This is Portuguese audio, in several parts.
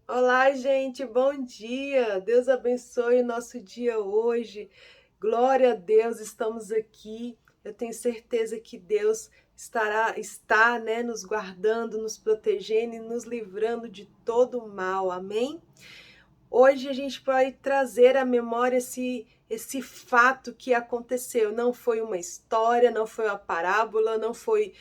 Olá, gente, bom dia. Deus abençoe o nosso dia hoje. Glória a Deus, estamos aqui. Eu tenho certeza que Deus está, né, nos guardando, nos protegendo e nos livrando de todo o mal. Amém? Hoje a gente vai trazer à memória esse fato que aconteceu. Não foi uma história, não foi uma parábola, não foi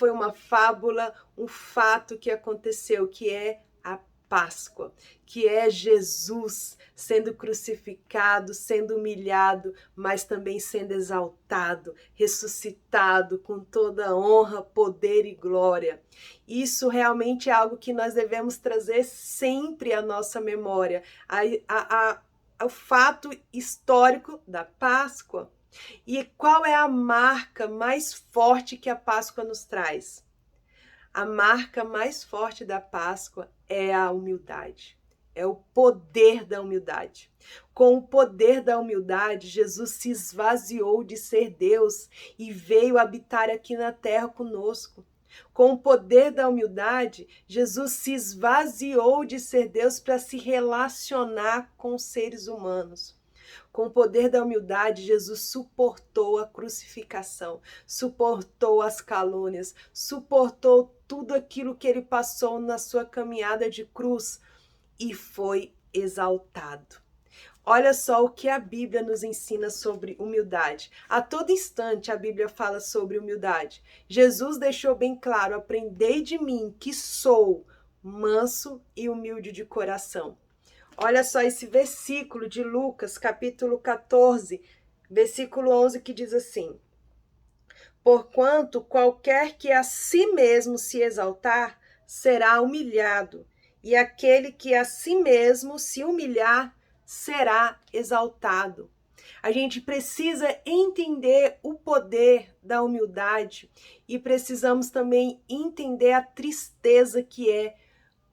uma fábula, um fato que aconteceu, que é a Páscoa, que é Jesus sendo crucificado, sendo humilhado, mas também sendo exaltado, ressuscitado com toda honra, poder e glória. Isso realmente é algo que nós devemos trazer sempre à nossa memória, o fato histórico da Páscoa. E qual é a marca mais forte que a Páscoa nos traz? A marca mais forte da Páscoa é a humildade. É o poder da humildade. Com o poder da humildade, Jesus se esvaziou de ser Deus e veio habitar aqui na terra conosco. Com o poder da humildade, Jesus se esvaziou de ser Deus para se relacionar com os seres humanos. Com o poder da humildade, Jesus suportou a crucificação, suportou as calúnias, suportou tudo aquilo que ele passou na sua caminhada de cruz e foi exaltado. Olha só o que a Bíblia nos ensina sobre humildade. A todo instante a Bíblia fala sobre humildade. Jesus deixou bem claro: aprendei de mim, que sou manso e humilde de coração. Olha só esse versículo de Lucas, capítulo 14, versículo 11, que diz assim: porquanto qualquer que a si mesmo se exaltar, será humilhado, e aquele que a si mesmo se humilhar, será exaltado. A gente precisa entender o poder da humildade e precisamos também entender a tristeza que é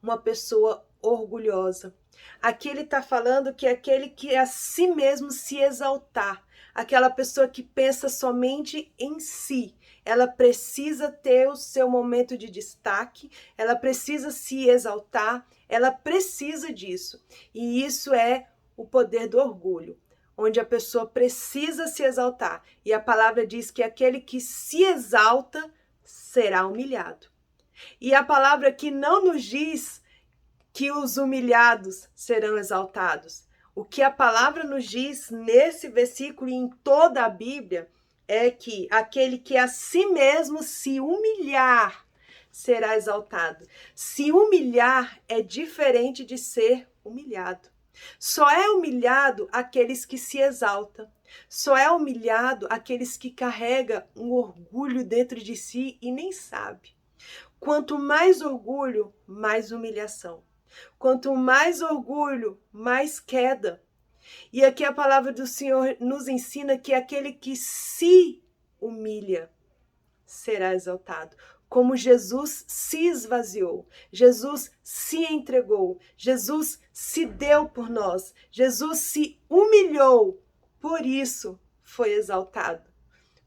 uma pessoa orgulhosa. Aqui ele está falando que é aquele que a si mesmo se exaltar, aquela pessoa que pensa somente em si, ela precisa ter o seu momento de destaque, ela precisa se exaltar, ela precisa disso. E isso é o poder do orgulho, onde a pessoa precisa se exaltar. E a palavra diz que aquele que se exalta será humilhado. E a palavra que não nos diz que os humilhados serão exaltados. O que a palavra nos diz nesse versículo e em toda a Bíblia é que aquele que a si mesmo se humilhar será exaltado. Se humilhar é diferente de ser humilhado. Só é humilhado aqueles que se exaltam. Só é humilhado aqueles que carregam um orgulho dentro de si e nem sabe. Quanto mais orgulho, mais humilhação. Quanto mais orgulho, mais queda. E aqui a palavra do Senhor nos ensina que aquele que se humilha será exaltado. Como Jesus se esvaziou, Jesus se entregou, Jesus se deu por nós, Jesus se humilhou, por isso foi exaltado.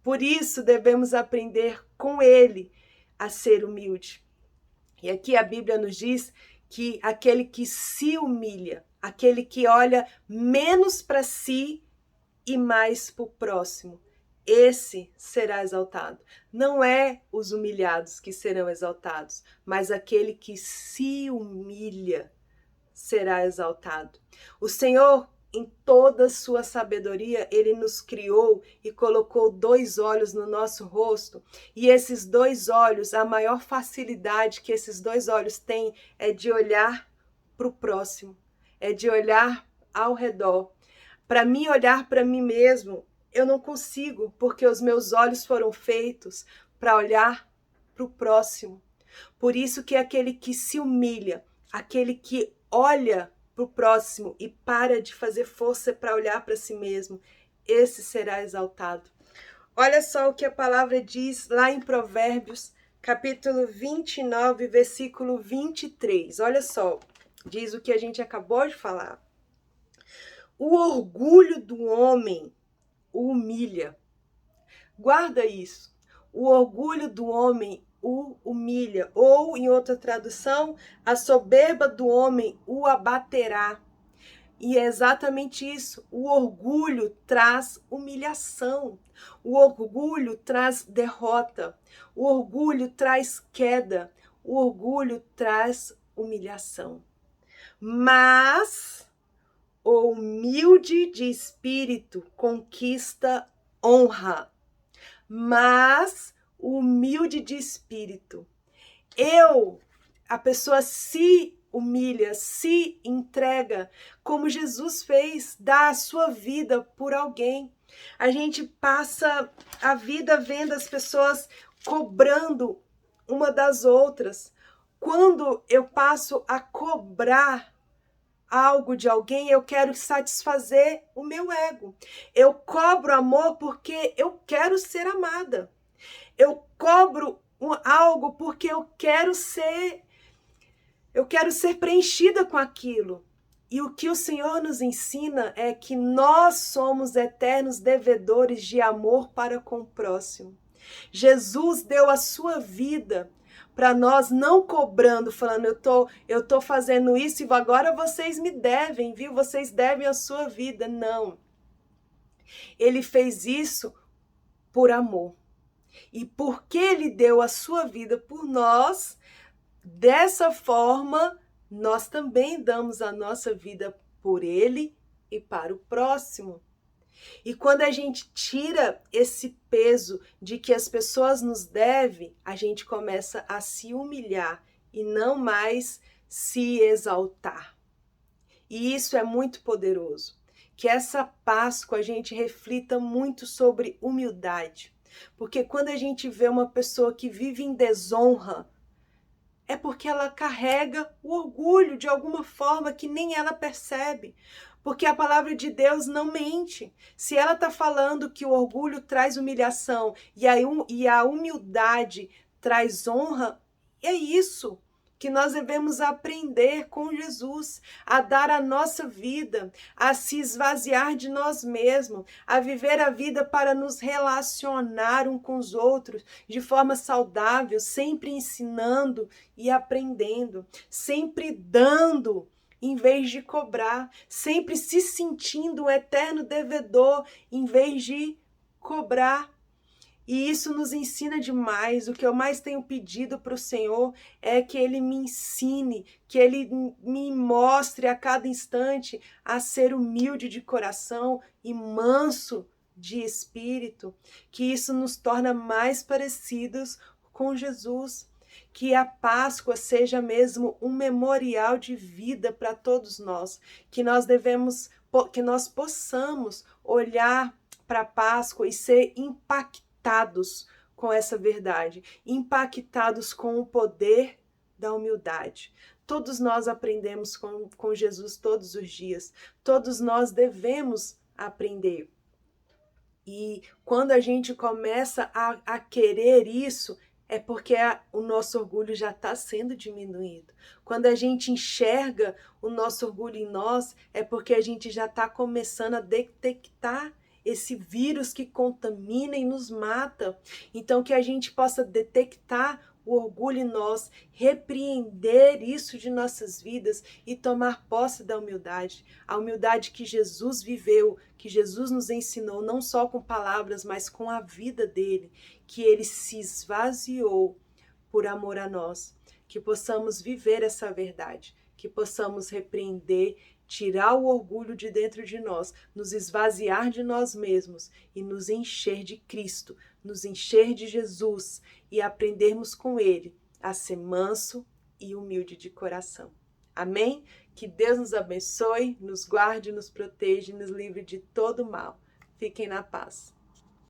Por isso devemos aprender com ele a ser humilde. E aqui a Bíblia nos diz que aquele que se humilha, aquele que olha menos para si e mais para o próximo, esse será exaltado. Não é os humilhados que serão exaltados, mas aquele que se humilha será exaltado. O Senhor, em toda a sua sabedoria, ele nos criou e colocou dois olhos no nosso rosto. E esses dois olhos, a maior facilidade que esses dois olhos têm é de olhar para o próximo, é de olhar ao redor. Para mim, olhar para mim mesmo, eu não consigo, porque os meus olhos foram feitos para olhar para o próximo. Por isso que aquele que se humilha, aquele que olha para o próximo e para de fazer força para olhar para si mesmo, esse será exaltado. Olha só o que a palavra diz lá em Provérbios, capítulo 29, versículo 23. Olha só, diz o que a gente acabou de falar. O orgulho do homem o humilha. Guarda isso. O orgulho do homem o humilha. Ou, em outra tradução, a soberba do homem o abaterá. E é exatamente isso. O orgulho traz humilhação. O orgulho traz derrota. O orgulho traz queda. O orgulho traz humilhação. Mas o humilde de espírito conquista honra. Mas o humilde de espírito, a pessoa se humilha, se entrega, como Jesus fez, dá a sua vida por alguém. A gente passa a vida vendo as pessoas cobrando uma das outras. Quando eu passo a cobrar algo de alguém, eu quero satisfazer o meu ego. Eu cobro amor porque eu quero ser amada. Eu cobro algo porque eu quero ser preenchida com aquilo. E o que o Senhor nos ensina é que nós somos eternos devedores de amor para com o próximo. Jesus deu a sua vida para nós, não cobrando, falando, eu tô fazendo isso e agora vocês me devem, viu? Vocês devem a sua vida. Não. Ele fez isso por amor. E porque ele deu a sua vida por nós, dessa forma, nós também damos a nossa vida por ele e para o próximo. E quando a gente tira esse peso de que as pessoas nos devem, a gente começa a se humilhar e não mais se exaltar. E isso é muito poderoso. Que essa Páscoa a gente reflita muito sobre humildade. Porque quando a gente vê uma pessoa que vive em desonra, é porque ela carrega o orgulho de alguma forma que nem ela percebe. Porque a palavra de Deus não mente. Se ela está falando que o orgulho traz humilhação e a humildade traz honra, é isso que nós devemos aprender com Jesus, a dar a nossa vida, a se esvaziar de nós mesmos, a viver a vida para nos relacionar uns com os outros de forma saudável, sempre ensinando e aprendendo, sempre dando em vez de cobrar, sempre se sentindo um eterno devedor em vez de cobrar. E isso nos ensina demais. O que eu mais tenho pedido para o Senhor é que Ele me ensine, que Ele me mostre a cada instante a ser humilde de coração e manso de espírito, que isso nos torna mais parecidos com Jesus. Que a Páscoa seja mesmo um memorial de vida para todos nós, que nós possamos olhar para a Páscoa e ser impactados com essa verdade, impactados com o poder da humildade. Todos nós aprendemos com Jesus todos os dias, todos nós devemos aprender. E quando a gente começa a querer isso, é porque o nosso orgulho já está sendo diminuído. Quando a gente enxerga o nosso orgulho em nós, é porque a gente já está começando a detectar esse vírus que contamina e nos mata. Então, que a gente possa detectar o orgulho em nós, repreender isso de nossas vidas e tomar posse da humildade. A humildade que Jesus viveu, que Jesus nos ensinou, não só com palavras, mas com a vida dele, que ele se esvaziou por amor a nós. Que possamos viver essa verdade, que possamos repreender, tirar o orgulho de dentro de nós, nos esvaziar de nós mesmos e nos encher de Cristo, nos encher de Jesus e aprendermos com Ele a ser manso e humilde de coração. Amém? Que Deus nos abençoe, nos guarde, nos proteja e nos livre de todo mal. Fiquem na paz.